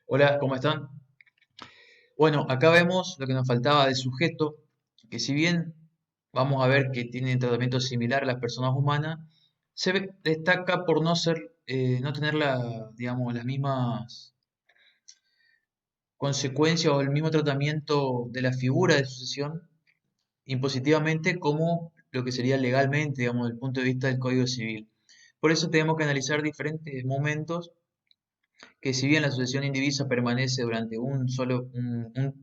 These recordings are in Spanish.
Hola, ¿cómo están? Bueno, acá vemos lo que nos faltaba del sujeto, que si bien vamos a ver que tiene tratamiento similar a las personas humanas, destaca por no ser, no tener digamos, las mismas consecuencias o el mismo tratamiento de la figura de sucesión impositivamente como lo que sería legalmente, digamos, desde el punto de vista del Código Civil. Por eso tenemos que analizar diferentes momentos que si bien la sucesión indivisa permanece durante un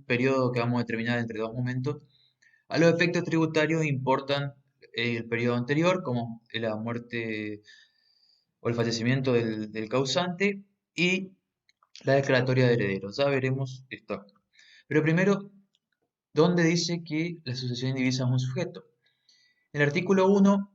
periodo que vamos a determinar entre dos momentos, a los efectos tributarios importan el periodo anterior, como la muerte o el fallecimiento del causante, y la declaratoria de herederos. Ya veremos esto. Pero primero, ¿dónde dice que la sucesión indivisa es un sujeto? En el artículo 1,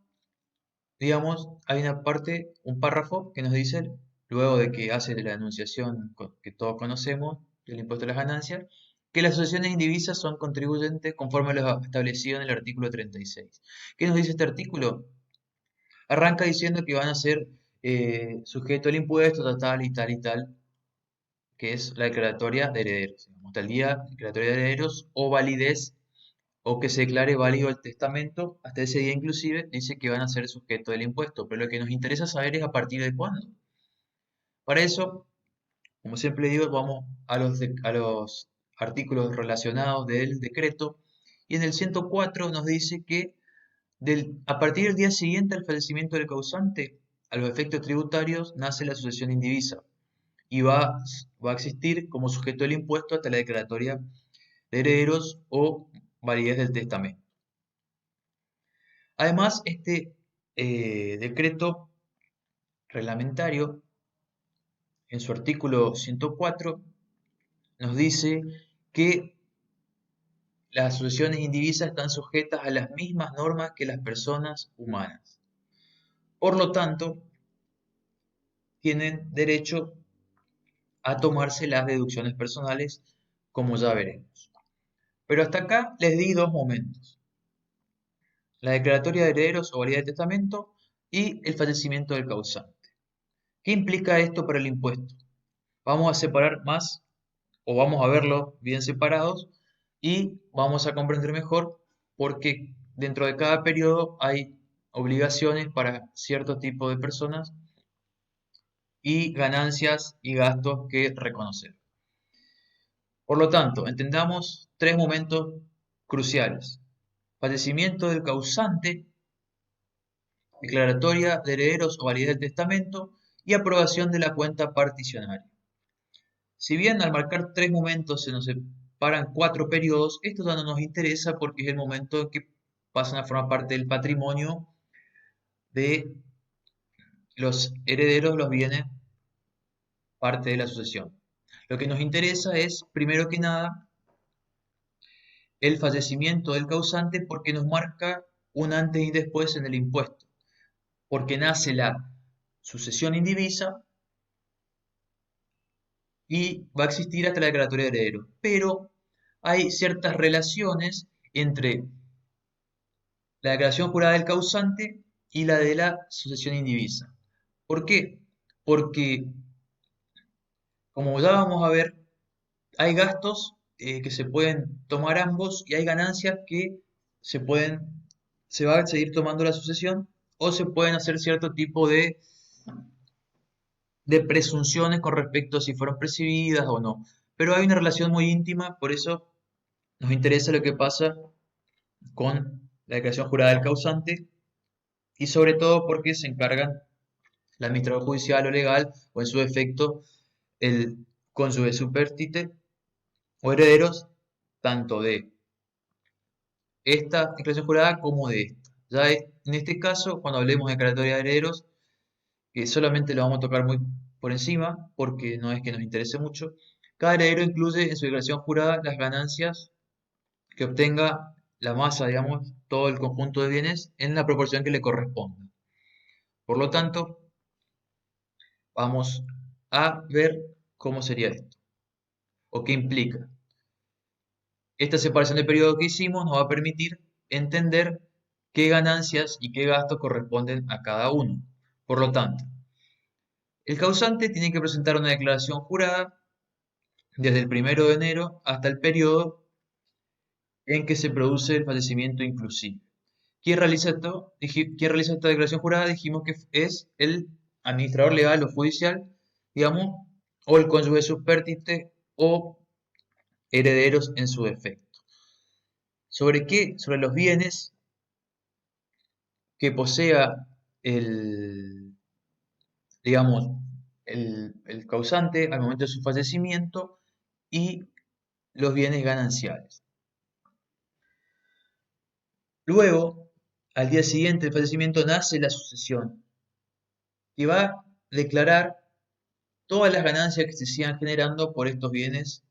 digamos, hay una parte, un párrafo que nos dice, luego de que hace la enunciación que todos conocemos del impuesto a las ganancias, que las asociaciones indivisas son contribuyentes conforme a lo establecido en el artículo 36. ¿Qué nos dice este artículo? Arranca diciendo que van a ser sujeto al impuesto, tal y tal y tal, que es la declaratoria de herederos. Digamos, hasta el día, declaratoria de herederos o validez o que se declare válido el testamento, hasta ese día inclusive dice que van a ser sujetos del impuesto, pero lo que nos interesa saber es a partir de cuándo. Para eso, como siempre digo, vamos a los artículos relacionados del decreto y en el 104 nos dice que a partir del día siguiente al fallecimiento del causante, a los efectos tributarios nace la sucesión indivisa y va a existir como sujeto del impuesto hasta la declaratoria de herederos o validez del testamento. Además, este decreto reglamentario, en su artículo 104, nos dice que las sucesiones indivisas están sujetas a las mismas normas que las personas humanas. Por lo tanto, tienen derecho a tomarse las deducciones personales, como ya veremos. Pero hasta acá les di dos momentos: la declaratoria de herederos o validez de testamento y el fallecimiento del causante. ¿Qué implica esto para el impuesto? Vamos a separar más o vamos a verlo bien separados y vamos a comprender mejor porque dentro de cada periodo hay obligaciones para cierto tipo de personas y ganancias y gastos que reconocer. Por lo tanto, entendamos tres momentos cruciales: fallecimiento del causante, declaratoria de herederos o validez del testamento y aprobación de la cuenta particionaria. Si bien al marcar tres momentos se nos separan cuatro periodos, esto ya no nos interesa porque es el momento en que pasan a formar parte del patrimonio de los herederos, los bienes, parte de la sucesión. Lo que nos interesa es, primero que nada, el fallecimiento del causante porque nos marca un antes y después en el impuesto, porque nace la sucesión indivisa y va a existir hasta la declaratoria de herederos. Pero hay ciertas relaciones entre la declaración jurada del causante y la de la sucesión indivisa. ¿Por qué? Porque, como ya vamos a ver, hay gastos que se pueden tomar ambos y hay ganancias que se pueden, se va a seguir tomando la sucesión o se pueden hacer cierto tipo de presunciones con respecto a si fueron percibidas o no. Pero hay una relación muy íntima, por eso nos interesa lo que pasa con la declaración jurada del causante y sobre todo porque se encargan el administrador judicial o legal, o en su defecto el cónyuge superstite o herederos, tanto de esta declaración jurada como de esta. En este caso, cuando hablemos de declaratoria de herederos, que solamente lo vamos a tocar muy por encima, porque no es que nos interese mucho, cada heredero incluye en su declaración jurada las ganancias que obtenga la masa, digamos, todo el conjunto de bienes en la proporción que le corresponda. Por lo tanto, vamos a ver cómo sería esto o qué implica. Esta separación de periodo que hicimos nos va a permitir entender qué ganancias y qué gastos corresponden a cada uno. Por lo tanto, el causante tiene que presentar una declaración jurada desde el 1 de enero hasta el periodo en que se produce el fallecimiento inclusive. ¿Quién realiza esto? ¿Quién realiza esta declaración jurada? Dijimos que es el administrador legal o judicial, digamos, o el cónyuge superstite o herederos en su defecto. ¿Sobre qué? Sobre los bienes que posea el, digamos, el causante al momento de su fallecimiento y los bienes gananciales. Luego, al día siguiente del fallecimiento, nace la sucesión, que va a declarar todas las ganancias que se sigan generando por estos bienes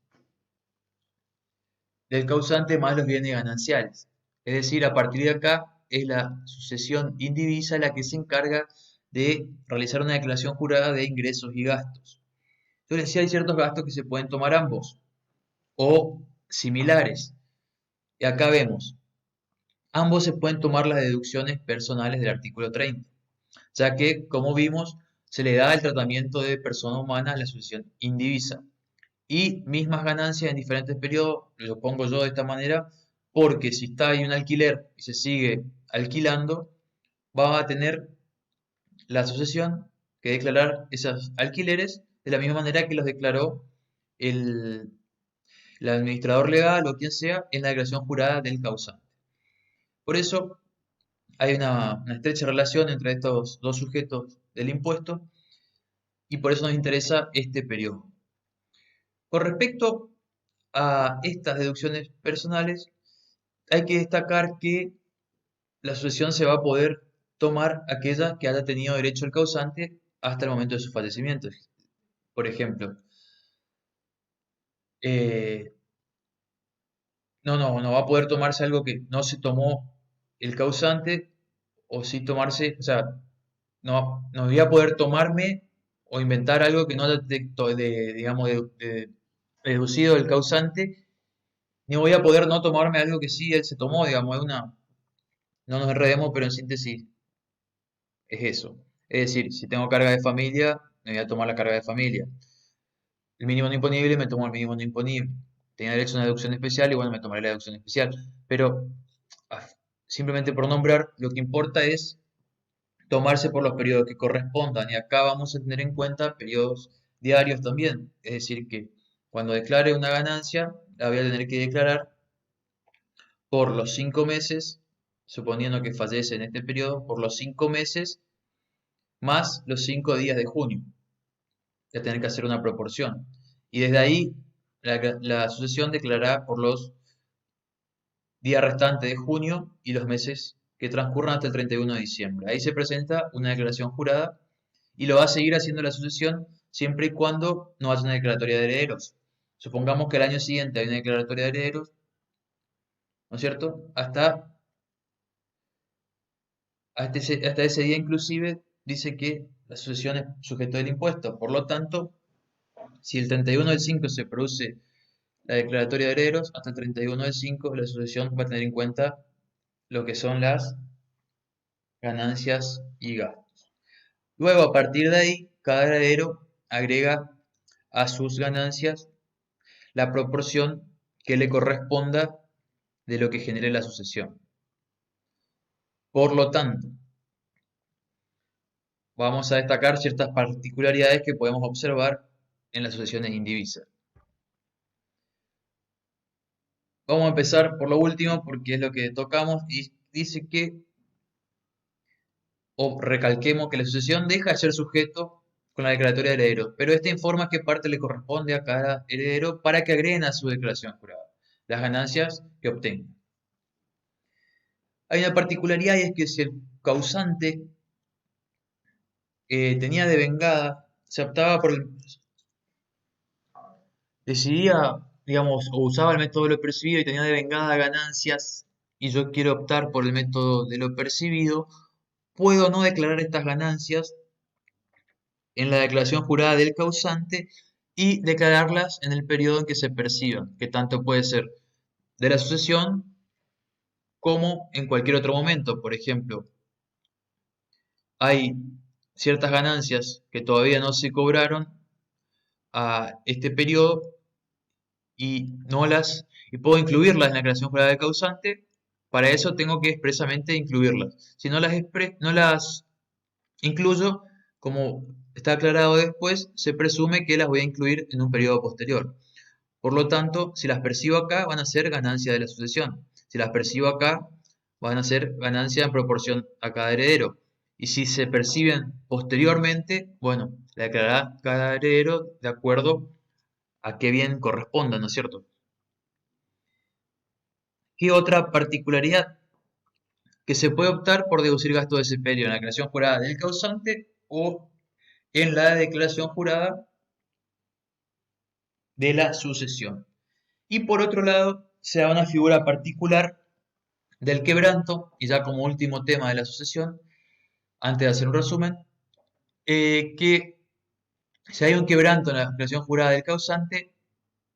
del causante más los bienes gananciales. Es decir, a partir de acá es la sucesión indivisa la que se encarga de realizar una declaración jurada de ingresos y gastos. Entonces, sí hay ciertos gastos que se pueden tomar ambos o similares. Y acá vemos, ambos se pueden tomar las deducciones personales del artículo 30, ya que, como vimos, se le da el tratamiento de persona humana a la sucesión indivisa. Y mismas ganancias en diferentes periodos, lo pongo yo de esta manera, porque si está ahí un alquiler y se sigue alquilando, va a tener la sucesión que declarar esos alquileres de la misma manera que los declaró el, el administrador legal o quien sea en la declaración jurada del causante. Por eso hay una estrecha relación entre estos dos sujetos del impuesto y por eso nos interesa este periodo. Con respecto a estas deducciones personales, hay que destacar que la sucesión se va a poder tomar aquella que haya tenido derecho el causante hasta el momento de su fallecimiento. Por ejemplo, eh, no va a poder tomarse algo que no se tomó el causante o sí tomarse, o sea, no voy a poder tomarme o inventar algo que no haya digamos, deducido el causante, ni voy a poder no tomarme algo que sí él se tomó, digamos, no nos enredemos, pero en síntesis es eso. Es decir, si tengo carga de familia, me voy a tomar la carga de familia. El mínimo no imponible, me tomo el mínimo no imponible. Tenía derecho a una deducción especial y bueno, me tomaré la deducción especial. Pero ah, simplemente por nombrar, lo que importa es tomarse por los periodos que correspondan. Y acá vamos a tener en cuenta periodos diarios también. Es decir, que cuando declare una ganancia, la voy a tener que declarar por los 5 meses, suponiendo que fallece en este periodo, por los 5 meses más los 5 días de junio. Voy a tener que hacer una proporción. Y desde ahí la sucesión declarará por los días restantes de junio y los meses que transcurran hasta el 31 de diciembre. Ahí se presenta una declaración jurada y lo va a seguir haciendo la sucesión siempre y cuando no haya una declaratoria de herederos. Supongamos que al año siguiente hay una declaratoria de herederos, ¿no es cierto? Hasta ese día inclusive dice que la sucesión es sujeto del impuesto. Por lo tanto, si el 31 del 5 se produce la declaratoria de herederos, hasta el 31 del 5 la sucesión va a tener en cuenta lo que son las ganancias y gastos. Luego, a partir de ahí, cada heredero agrega a sus ganancias la proporción que le corresponda de lo que genere la sucesión. Por lo tanto, vamos a destacar ciertas particularidades que podemos observar en las sucesiones indivisas. Vamos a empezar por lo último porque es lo que tocamos y dice que, o recalquemos que la sucesión deja de ser sujeto con la declaratoria de heredero, pero esta informa qué parte le corresponde a cada heredero para que agreguen a su declaración jurada las ganancias que obtengan. Hay una particularidad y es que si el causante tenía devengada, se optaba por decidía, digamos, o usaba el método de lo percibido y tenía devengada ganancias y yo quiero optar por el método de lo percibido, puedo no declarar estas ganancias en la declaración jurada del causante y declararlas en el periodo en que se perciban, que tanto puede ser de la sucesión como en cualquier otro momento. Por ejemplo, hay ciertas ganancias que todavía no se cobraron a este periodo y no las y puedo incluirlas en la declaración jurada del causante. Para eso tengo que expresamente incluirlas. Si no las incluyo, como está aclarado después, se presume que las voy a incluir en un periodo posterior. Por lo tanto, si las percibo acá, van a ser ganancia de la sucesión. Si las percibo acá, van a ser ganancia en proporción a cada heredero. Y si se perciben posteriormente, bueno, la declarará cada heredero de acuerdo a qué bien corresponda, ¿no es cierto? ¿Qué otra particularidad? Que se puede optar por deducir gasto de sepelio en la declaración jurada del causante o en la declaración jurada de la sucesión. Y por otro lado, se da una figura particular del quebranto, y ya como último tema de la sucesión, antes de hacer un resumen, que si hay un quebranto en la declaración jurada del causante,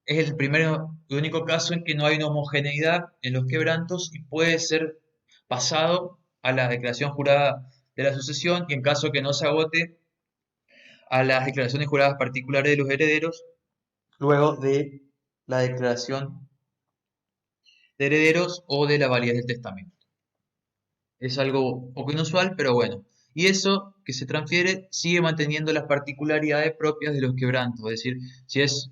es el primero y único caso en que no hay una homogeneidad en los quebrantos y puede ser pasado a la declaración jurada de la sucesión y en caso que no se agote a las declaraciones juradas particulares de los herederos luego de la declaración de herederos o de la validez del testamento. Es algo poco inusual, pero bueno. Y eso que se transfiere sigue manteniendo las particularidades propias de los quebrantos. Es decir, si es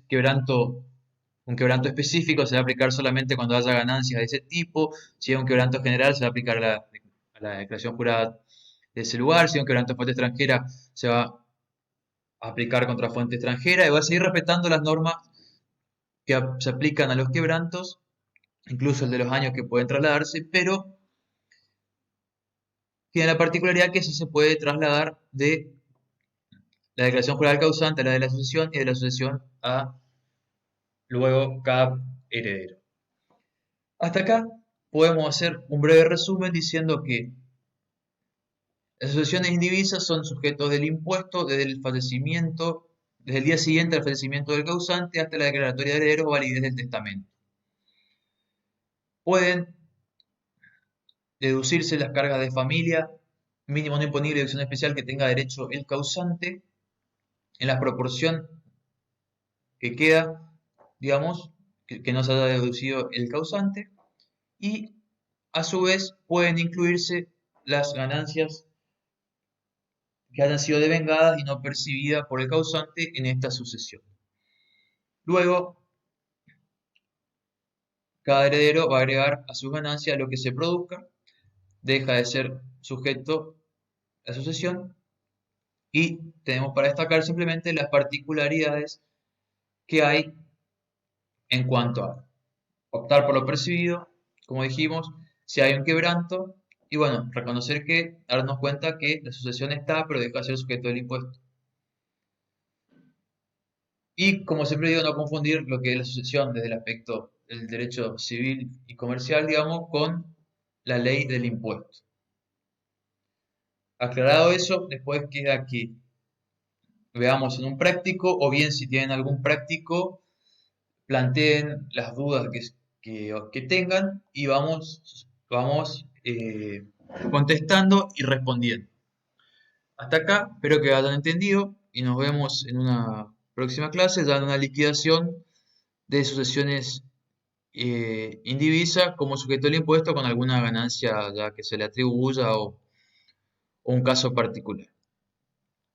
un quebranto específico, se va a aplicar solamente cuando haya ganancias de ese tipo. Si es un quebranto general, se va a aplicar a la declaración jurada de ese lugar. Si es un quebranto de fuente extranjera, se va a aplicar contra fuente extranjera. Y va a seguir respetando las normas que se aplican a los quebrantos, incluso el de los años que pueden trasladarse, pero tiene la particularidad que sí se puede trasladar de la declaración jurada del causante a la de la sucesión y de la sucesión a luego cada heredero. Hasta acá podemos hacer un breve resumen diciendo que las sucesiones indivisas son sujetos del impuesto desde el fallecimiento, desde el día siguiente al fallecimiento del causante hasta la declaratoria de herederos o validez del testamento. Pueden deducirse las cargas de familia, mínimo no imponible y deducción especial que tenga derecho el causante, en la proporción que queda, digamos, que no se haya deducido el causante, y a su vez pueden incluirse las ganancias que hayan sido devengadas y no percibidas por el causante en esta sucesión. Luego, cada heredero va a agregar a sus ganancias lo que se produzca, deja de ser sujeto a la sucesión y tenemos para destacar simplemente las particularidades que hay en cuanto a optar por lo percibido, como dijimos, si hay un quebranto, y bueno, reconocer que, darnos cuenta que la sucesión está, pero deja de ser sujeto del impuesto. Y como siempre digo, no confundir lo que es la sucesión desde el aspecto del derecho civil y comercial, digamos, con la ley del impuesto. Aclarado eso, después queda que veamos en un práctico, o bien si tienen algún práctico, planteen las dudas que tengan y vamos contestando y respondiendo. Hasta acá, espero que hayan entendido y nos vemos en una próxima clase, ya en una liquidación de sucesiones indivisa como sujeto del impuesto con alguna ganancia ya que se le atribuya o un caso particular.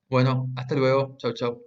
Bueno, hasta luego. Chau, chau.